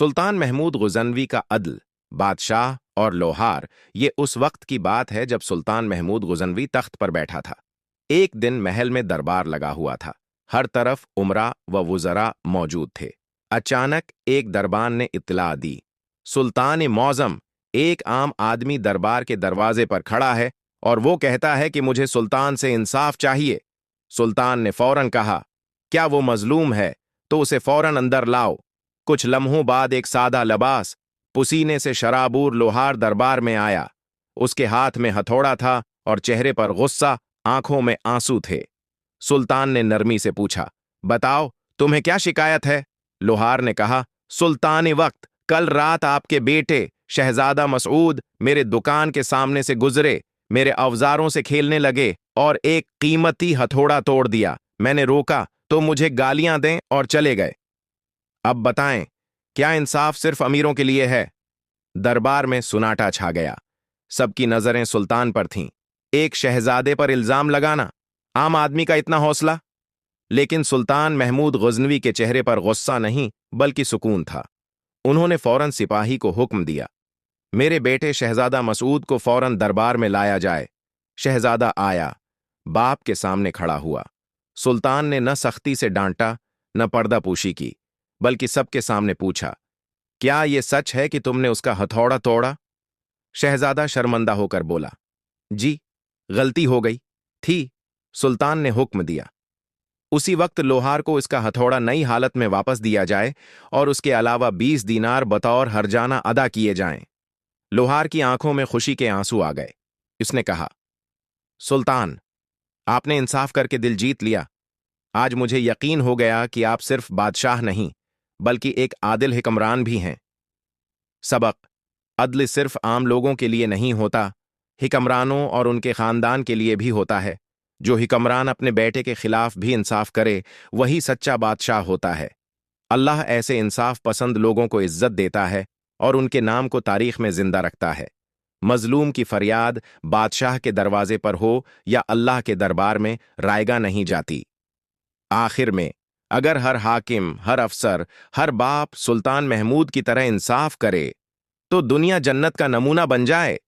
सुल्तान महमूद गुज़नवी का अदल, बादशाह और लोहार, ये उस वक्त की बात है जब सुल्तान महमूद गुज़नवी तख्त पर बैठा था। एक दिन महल में दरबार लगा हुआ था। हर तरफ उमरा व वुज़रा मौजूद थे। अचानक एक दरबान ने इत्तला दी, सुल्तान मौज़म, एक आम आदमी दरबार के दरवाजे पर खड़ा है और वो कहता है कि मुझे सुल्तान से इंसाफ चाहिए। सुल्तान ने फौरन कहा, क्या वो मजलूम है तो उसे फौरन अंदर लाओ। कुछ लम्हों बाद एक सादा लबास, पसीने से शराबूर लोहार दरबार में आया। उसके हाथ में हथौड़ा था और चेहरे पर गुस्सा, आंखों में आंसू थे। सुल्तान ने नरमी से पूछा, बताओ तुम्हें क्या शिकायत है? लोहार ने कहा, सुल्तान वक्त, कल रात आपके बेटे शहजादा मसऊद मेरे दुकान के सामने से गुजरे, मेरे औजारों से खेलने लगे और एक कीमती हथौड़ा तोड़ दिया। मैंने रोका तो मुझे गालियां दें और चले गए। अब बताएं, क्या इंसाफ सिर्फ अमीरों के लिए है? दरबार में सुनाटा छा गया। सबकी नजरें सुल्तान पर थीं। एक शहजादे पर इल्जाम लगाना, आम आदमी का इतना हौसला? लेकिन सुल्तान महमूद गजनवी के चेहरे पर गुस्सा नहीं बल्कि सुकून था। उन्होंने फौरन सिपाही को हुक्म दिया, मेरे बेटे शहजादा मसूद को फौरन दरबार में लाया जाए। शहजादा आया, बाप के सामने खड़ा हुआ। सुल्तान ने न सख्ती से डांटा न पर्दापूशी की, बल्कि सबके सामने पूछा, क्या ये सच है कि तुमने उसका हथौड़ा तोड़ा? शहजादा शर्मंदा होकर बोला, जी, गलती हो गई थी। सुल्तान ने हुक्म दिया, उसी वक्त लोहार को इसका हथौड़ा नई हालत में वापस दिया जाए और उसके अलावा 20 दीनार बतौर हर्जाना अदा किए जाएं। लोहार की आंखों में खुशी के आंसू आ गए। इसने कहा, सुल्तान, आपने इंसाफ करके दिल जीत लिया। आज मुझे यकीन हो गया कि आप सिर्फ बादशाह नहीं बल्कि एक आदिल हिकमरान भी हैं। सबक, अदल सिर्फ आम लोगों के लिए नहीं होता, हिकमरानों और उनके खानदान के लिए भी होता है। जो हिकमरान अपने बेटे के खिलाफ भी इंसाफ करे, वही सच्चा बादशाह होता है। अल्लाह ऐसे इंसाफ पसंद लोगों को इज्जत देता है और उनके नाम को तारीख में जिंदा रखता है। मजलूम की फरियाद बादशाह के दरवाजे पर हो या अल्लाह के दरबार में रायगा नहीं जाती। आखिर में, अगर हर हाकिम, हर अफसर, हर बाप सुल्तान महमूद की तरह इंसाफ करे तो दुनिया जन्नत का नमूना बन जाए।